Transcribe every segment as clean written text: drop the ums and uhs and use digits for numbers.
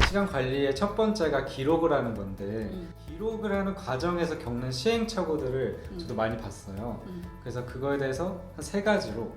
시간 관리의 첫 번째가 기록을 하는 건데 기록을 하는 과정에서 겪는 시행착오들을 저도 많이 봤어요. 그래서 그거에 대해서 한 세 가지로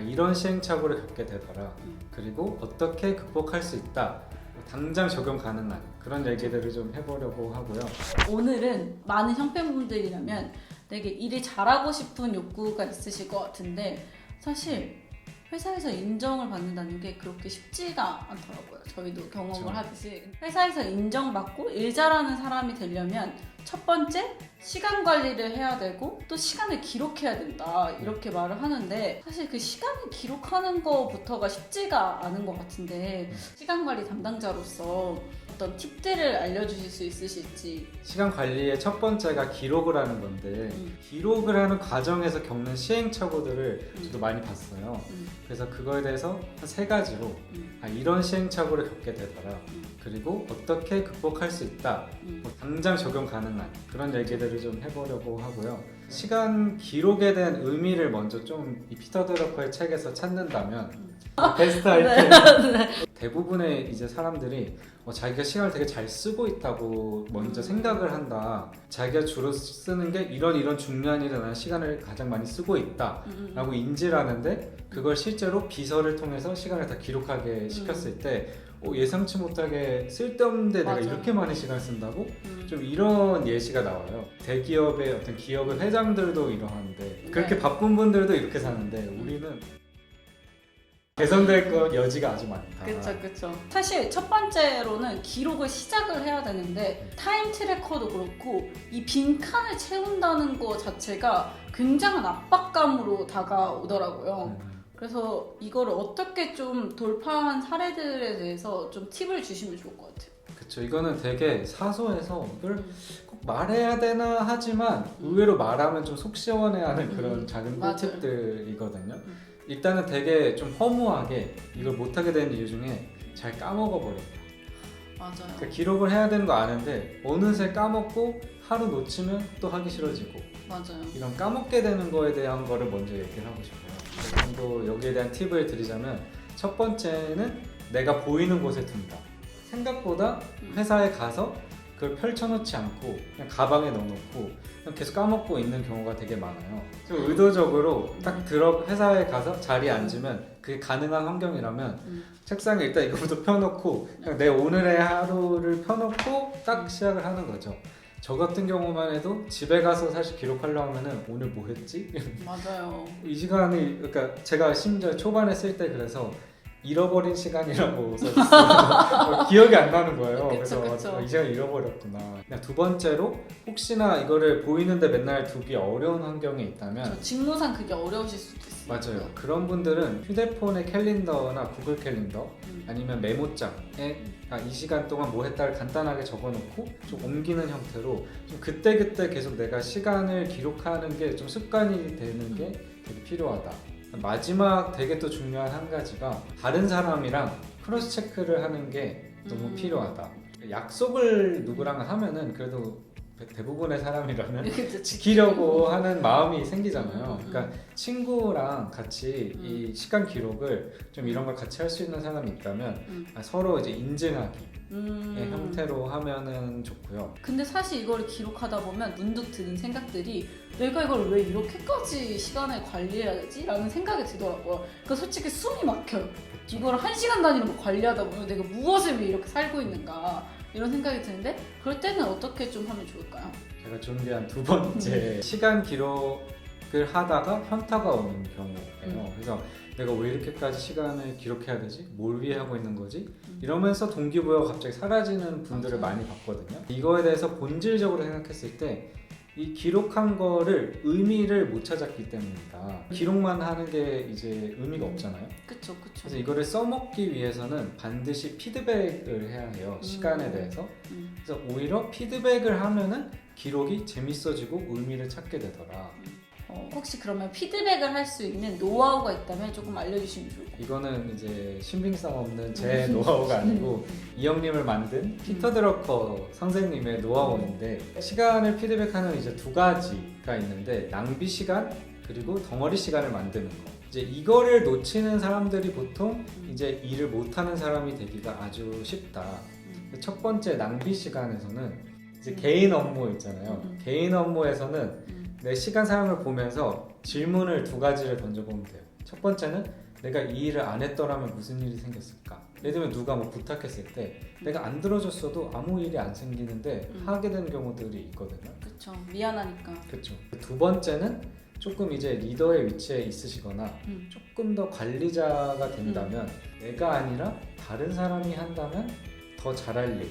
이런 시행착오를 겪게 되더라. 그리고 어떻게 극복할 수 있다. 당장 적용 가능한 그런 얘기들을 좀 해보려고 하고요. 오늘은 많은 형편분들이라면 되게 일을 잘하고 싶은 욕구가 있으실 것 같은데 사실 회사에서 인정을 받는다는 게 그렇게 쉽지가 않더라고요. 저희도 경험을 그렇죠. 하듯이 회사에서 인정받고 일 잘하는 사람이 되려면 첫 번째 시간 관리를 해야 되고 또 시간을 기록해야 된다 이렇게 말을 하는데 사실 그 시간을 기록하는 거부터가 쉽지가 않은 것 같은데 시간 관리 담당자로서 어떤 팁들을 알려주실 수 있으실지. 시간 관리의 첫 번째가 기록을 하는 건데 기록을 하는 과정에서 겪는 시행착오들을 저도 많이 봤어요. 그래서 그거에 대해서 한 세 가지로 이런 시행착오를 겪게 되더라. 그리고 어떻게 극복할 수 있다. 당장 적용 가능한 그런 얘기들을 좀 해보려고 하고요. 시간 기록에 대한 의미를 먼저 좀 이 피터 드러커의 책에서 찾는다면 베스트 아이템 대부분의 이제 사람들이 자기가 시간을 되게 잘 쓰고 있다고 먼저 생각을 한다. 자기가 주로 쓰는 게 이런 중요한 일에 나는 시간을 가장 많이 쓰고 있다 라고 인지를 하는데 그걸 실제로 비서를 통해서 시간을 다 기록하게 시켰을 때 예상치 못하게 쓸데없는데 내가 이렇게 많은 시간을 쓴다고? 좀 이런 예시가 나와요. 대기업의 어떤 기업의 회장들도 이러한데 그렇게 바쁜 분들도 이렇게 사는데 우리는 개선될 것 여지가 아주 많다. 그쵸. 사실 첫 번째로는 기록을 시작을 해야 되는데 타임 트래커도 그렇고 이 빈칸을 채운다는 것 자체가 굉장한 압박감으로 다가오더라고요. 그래서 이거를 어떻게 좀 돌파한 사례들에 대해서 좀 팁을 주시면 좋을 것 같아요. 그쵸. 이거는 되게 사소해서 이걸 꼭 말해야 되나 하지만 의외로 말하면 좀 속 시원해하는 그런 작은 꿀팁들이거든요. 일단은 되게 좀 허무하게 이걸 못하게 되는 이유 중에 잘 까먹어버렸다. 맞아요. 그러니까 기록을 해야 되는 거 아는데 어느새 까먹고 하루 놓치면 또 하기 싫어지고 맞아요. 이런 까먹게 되는 거에 대한 거를 먼저 얘기를 하고 싶어요. 또 여기에 대한 팁을 드리자면 첫 번째는 내가 보이는 곳에 둔다. 생각보다 회사에 가서 그걸 펼쳐놓지 않고 그냥 가방에 넣어놓고 그냥 계속 까먹고 있는 경우가 되게 많아요. 좀 의도적으로 딱 회사에 가서 자리에 앉으면 그게 가능한 환경이라면 책상에 일단 이거부터 펴놓고 그냥 내 오늘의 하루를 펴놓고 딱 시작을 하는 거죠. 저 같은 경우만 해도 집에 가서 사실 기록하려고 하면은 오늘 뭐 했지? 맞아요. 이 시간이 그러니까 제가 심지어 초반에 쓸 때 그래서 잃어버린 시간이라고 썼어요. 기억이 안 나는 거예요. 그래서 이 시간 잃어버렸구나. 그냥 두 번째로 혹시나 이거를 보이는데 맨날 두기 어려운 환경에 있다면 직무상 그게 어려우실 수도 있어요. 맞아요. 그런 분들은 휴대폰의 캘린더나 구글 캘린더 아니면 메모장에 이 시간 동안 뭐 했다를 간단하게 적어놓고 좀 옮기는 형태로 좀 그때그때 계속 내가 시간을 기록하는 게 좀 습관이 되는 게 되게 필요하다. 마지막 되게 또 중요한 한 가지가 다른 사람이랑 크로스 체크를 하는 게 너무 필요하다. 약속을 누구랑 하면은 그래도 대부분의 사람이라면 지키려고 하는 마음이 생기잖아요. 그러니까 친구랑 같이 이 시간 기록을 좀 이런 걸 같이 할 수 있는 사람이 있다면 서로 이제 인증하기 형태로 하면은 좋고요. 근데 사실 이걸 기록하다 보면 문득 드는 생각들이 내가 이걸 왜 이렇게까지 시간을 관리해야 되지? 라는 생각이 들더라고요. 그러니까 솔직히 숨이 막혀요. 이걸 1시간 단위로 관리하다 보면 내가 무엇을 왜 이렇게 살고 있는가 이런 생각이 드는데 그럴 때는 어떻게 좀 하면 좋을까요? 제가 준비한 두 번째 시간 기록을 하다가 현타가 오는 경우예요. 그래서 내가 왜 이렇게까지 시간을 기록해야 되지? 뭘 위해 하고 있는 거지? 이러면서 동기부여가 갑자기 사라지는 분들을 많이 봤거든요. 이거에 대해서 본질적으로 생각했을 때 이 기록한 거를 의미를 못 찾았기 때문이다. 기록만 하는 게 이제 의미가 없잖아요. 그쵸. 그래서 이거를 써먹기 위해서는 반드시 피드백을 해야 해요. 시간에 대해서. 그래서 오히려 피드백을 하면은 기록이 재밌어지고 의미를 찾게 되더라. 혹시 그러면 피드백을 할 수 있는 노하우가 있다면 조금 알려주시면 좋을 것 같아요. 이거는 이제 신빙성 없는 제 노하우가 아니고 이 형님을 만든 피터 드러커 선생님의 노하우인데 시간을 피드백하는 이제 두 가지가 있는데 낭비 시간 그리고 덩어리 시간을 만드는 거. 이제 이거를 놓치는 사람들이 보통 이제 일을 못하는 사람이 되기가 아주 쉽다. 첫 번째 낭비 시간에서는 이제 개인 업무 있잖아요. 개인 업무에서는 내 시간 사용을 보면서 질문을 두 가지를 던져보면 돼요. 첫 번째는 내가 이 일을 안 했더라면 무슨 일이 생겼을까? 예를 들면 누가 뭐 부탁했을 때 내가 안 들어줬어도 아무 일이 안 생기는데 하게 되는 경우들이 있거든요. 그렇죠. 미안하니까. 그렇죠. 두 번째는 조금 이제 리더의 위치에 있으시거나 조금 더 관리자가 된다면 내가 아니라 다른 사람이 한다면 더 잘할 일.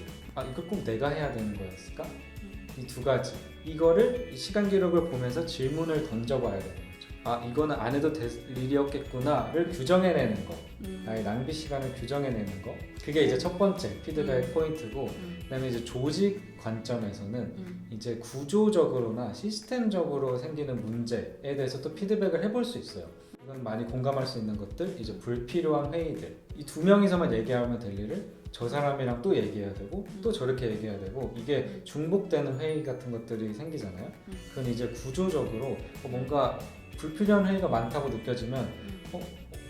이걸 꼭 내가 해야 되는 거였을까? 이 두 가지. 이거를 이 시간 기록을 보면서 질문을 던져봐야 되는 거죠. 이거는 안 해도 될 일이었겠구나를 규정해내는 거. 나의 낭비 시간을 규정해내는 거. 그게 이제 첫 번째 피드백 포인트고, 그다음에 이제 조직 관점에서는 이제 구조적으로나 시스템적으로 생기는 문제에 대해서 또 피드백을 해볼 수 있어요. 이건 많이 공감할 수 있는 것들, 이제 불필요한 회의들. 이 두 명이서만 얘기하면 될 일을 저 사람이랑 또 얘기해야 되고 또 저렇게 얘기해야 되고, 이게 중복되는 회의 같은 것들이 생기잖아요. 그건 이제 구조적으로 뭔가 불필요한 회의가 많다고 느껴지면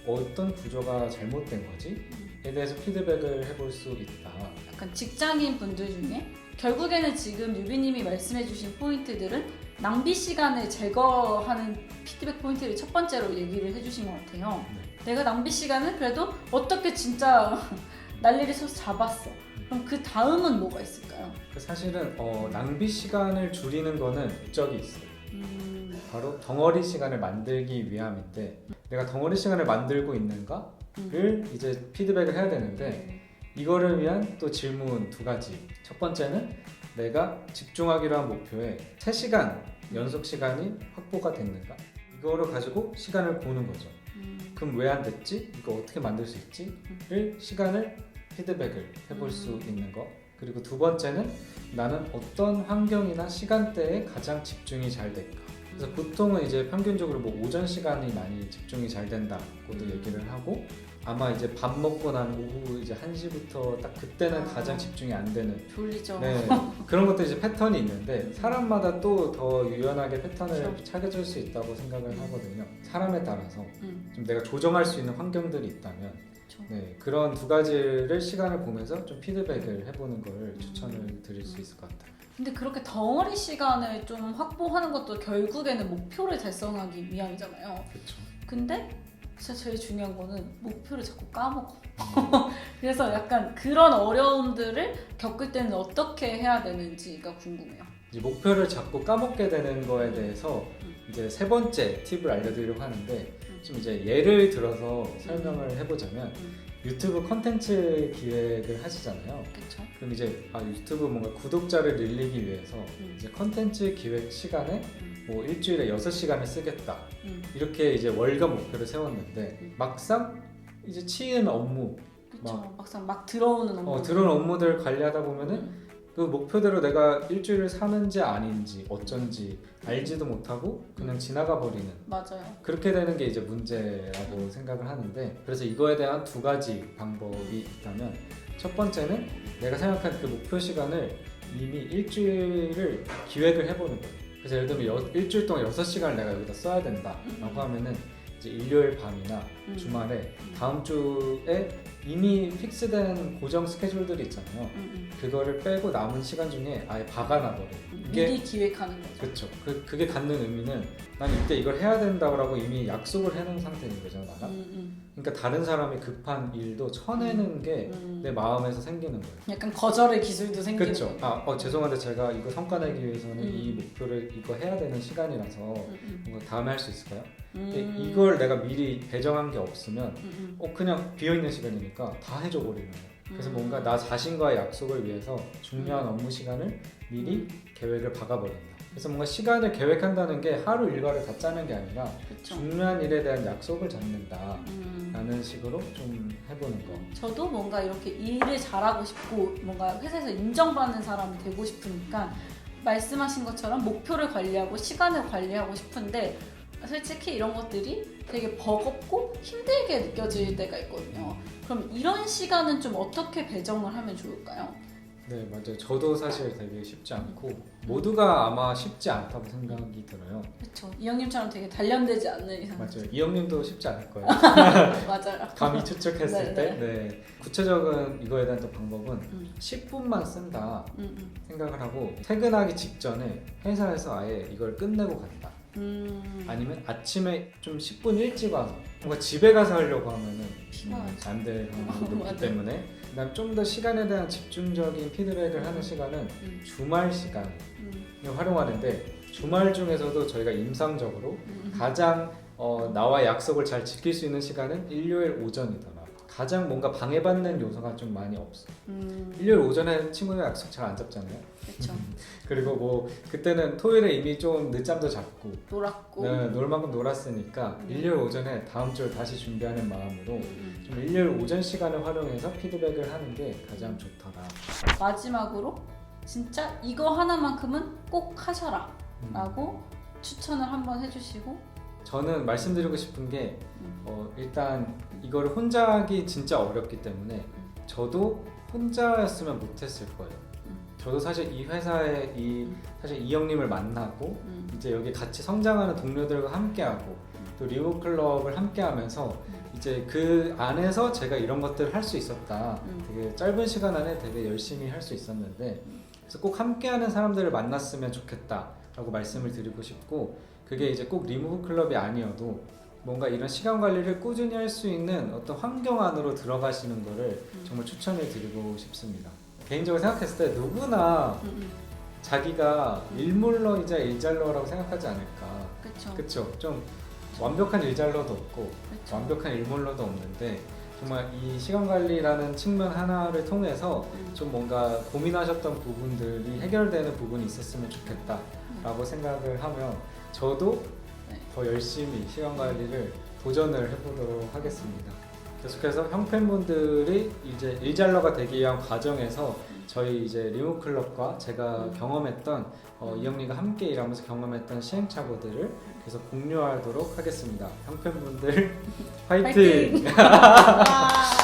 어떤 구조가 잘못된 거지? 에 대해서 피드백을 해볼 수 있다. 약간 직장인 분들 중에 결국에는 지금 유비님이 말씀해주신 포인트들은 낭비 시간을 제거하는 피드백 포인트를 첫 번째로 얘기를 해주신 것 같아요. 내가 낭비 시간을 그래도 어떻게 진짜 난리를 쳐서 잡았어. 그럼 그 다음은 뭐가 있을까요? 사실은 낭비 시간을 줄이는 거는 목적이 있어요. 바로 덩어리 시간을 만들기 위함인데, 내가 덩어리 시간을 만들고 있는가를 이제 피드백을 해야 되는데, 이거를 위한 또 질문 두 가지. 첫 번째는 내가 집중하기로 한 목표에 3시간 연속 시간이 확보가 됐는가? 이거를 가지고 시간을 보는 거죠. 그럼 왜 안 됐지? 이거 어떻게 만들 수 있지? 를 시간을 피드백을 해볼 수 있는 거. 그리고 두 번째는 나는 어떤 환경이나 시간대에 가장 집중이 잘 될까? 그래서 보통은 이제 평균적으로 뭐 오전 시간이 많이 집중이 잘 된다고도 얘기를 하고, 아마 이제 밥 먹고 난 오후 이제 1시부터 딱 그때는 가장 집중이 안 되는. 졸리죠. 네, 그런 것도 이제 패턴이 있는데 사람마다 또 더 유연하게 패턴을 찾아줄 수 있다고 생각을 하거든요. 사람에 따라서 좀 내가 조정할 수 있는 환경들이 있다면, 네, 그런 두 가지를 시간을 보면서 좀 피드백을 해보는 걸 추천을 드릴 수 있을 것 같아요. 근데 그렇게 덩어리 시간을 좀 확보하는 것도 결국에는 목표를 달성하기 위함이잖아요. 그렇죠. 근데 진짜 제일 중요한 거는 목표를 자꾸 까먹어. 그래서 약간 그런 어려움들을 겪을 때는 어떻게 해야 되는지가 궁금해요. 이제 목표를 자꾸 까먹게 되는 거에 대해서 이제 세 번째 팁을 알려드리려고 하는데, 좀 이제 예를 들어서 설명을 해보자면, 유튜브 컨텐츠 기획을 하시잖아요. 그렇죠. 그럼 이제 유튜브 뭔가 구독자를 늘리기 위해서 이제 컨텐츠 기획 시간에 뭐 일주일에 6시간을 쓰겠다. 이렇게 이제 월간 목표를 세웠는데 막상 이제 치이는 업무, 그렇죠. 막상 막 들어오는 업무, 들어오는 업무들 관리하다 보면은 그 목표대로 내가 일주일을 사는지 아닌지 어쩐지 알지도 못하고 그냥 지나가 버리는. 맞아요. 그렇게 되는 게 이제 문제라고 생각을 하는데, 그래서 이거에 대한 두 가지 방법이 있다면, 첫 번째는 내가 생각한 그 목표 시간을 이미 일주일을 기획을 해보는 거예요. 그래서 예를 들면 일주일 동안 6시간을 내가 여기다 써야 된다라고 하면은 이제 일요일 밤이나 주말에 다음 주에 이미 픽스된 고정 스케줄들이 있잖아요. 그거를 빼고 남은 시간 중에 아예 박아놔버려요. 미리 기획하는 거죠. 그렇죠. 그게 갖는 의미는 난 이때 이걸 해야 된다고 이미 약속을 해놓은 상태인 거죠, 나랑. 그러니까 다른 사람이 급한 일도 쳐내는 게 내 마음에서 생기는 거예요. 약간 거절의 기술도 생기는 그렇죠. 거예요. 죄송한데 제가 이거 성과 내기 위해서는 이 목표를 이거 해야 되는 시간이라서 뭔가 다음에 할 수 있을까요? 근데 이걸 내가 미리 배정한 게 없으면 그냥 비어있는 시간이니까 다 해줘 버리는 거예요. 그래서 뭔가 나 자신과의 약속을 위해서 중요한 업무 시간을 미리 계획을 박아버린다. 그래서 뭔가 시간을 계획한다는 게 하루 일과를 다 짜는 게 아니라 그쵸. 중요한 일에 대한 약속을 잡는다 라는 식으로 좀 해보는 거. 저도 뭔가 이렇게 일을 잘하고 싶고 뭔가 회사에서 인정받는 사람이 되고 싶으니까 말씀하신 것처럼 목표를 관리하고 시간을 관리하고 싶은데, 솔직히 이런 것들이 되게 버겁고 힘들게 느껴질 때가 있거든요. 그럼 이런 시간은 좀 어떻게 배정을 하면 좋을까요? 네, 맞아요. 저도 사실 되게 쉽지 않고 모두가 아마 쉽지 않다고 생각이 들어요. 그렇죠. 이형님처럼 되게 단련되지 않는 이상. 맞아요. 이형님도 쉽지 않을 거예요. 맞아요. 감히 추측했을 네, 때. 네. 구체적인 이거에 대한 또 방법은 10분만 쓴다 음. 생각을 하고 퇴근하기 직전에 회사에서 아예 이걸 끝내고 간다. 아니면 아침에 좀 10분 일찍 와서 뭔가 집에 가서 하려고 하면은 피곤하죠. 안 될 확률이 맞아요. 높기 때문에 그다음 좀 더 시간에 대한 집중적인 피드백을 하는 시간은 주말 시간을 활용하는데 주말 중에서도 저희가 임상적으로 가장 나와 약속을 잘 지킬 수 있는 시간은 일요일 오전이더라. 가장 뭔가 방해받는 요소가 좀 많이 없어. 일요일 오전에 친구들 약속 잘 안 잡잖아요. 그렇죠. 그리고 뭐 그때는 토요일에 이미 좀 늦잠도 잤고 놀았고. 네, 놀 만큼 놀았으니까 일요일 오전에 다음 주를 다시 준비하는 마음으로 좀 일요일 오전 시간을 활용해서 피드백을 하는 게 가장 좋더라. 마지막으로 진짜 이거 하나만큼은 꼭 하셔라 라고 추천을 한번 해주시고. 저는 말씀드리고 싶은 게 일단 이거를 혼자 하기 진짜 어렵기 때문에 저도 혼자였으면 못했을 거예요. 저도 사실 이 회사에 사실 이 형님을 만나고 이제 여기 같이 성장하는 동료들과 함께하고 또 리브 클럽을 함께하면서 이제 그 안에서 제가 이런 것들을 할 수 있었다. 되게 짧은 시간 안에 되게 열심히 할 수 있었는데 그래서 꼭 함께하는 사람들을 만났으면 좋겠다라고 말씀을 드리고 싶고 그게 이제 꼭 리무브 클럽이 아니어도 뭔가 이런 시간 관리를 꾸준히 할 수 있는 어떤 환경 안으로 들어가시는 거를 정말 추천을 드리고 싶습니다. 개인적으로 생각했을 때 누구나 자기가 일몰러이자 일잘러라고 생각하지 않을까. 그렇죠. 그쵸? 좀 완벽한 일잘러도 없고 그쵸. 완벽한 일몰러도 없는데 정말 이 시간 관리라는 측면 하나를 통해서 좀 뭔가 고민하셨던 부분들이 해결되는 부분이 있었으면 좋겠다라고 생각을 하면 저도 네. 더 열심히 시간 관리를 도전을 해보도록 하겠습니다. 계속해서 형팬분들이 이제 일잘러가 되기 위한 과정에서 저희 이제 리무 클럽과 제가 경험했던 이영리가 함께 일하면서 경험했던 시행착오들을 계속 공유하도록 하겠습니다. 형팬분들 화이팅! 화이팅!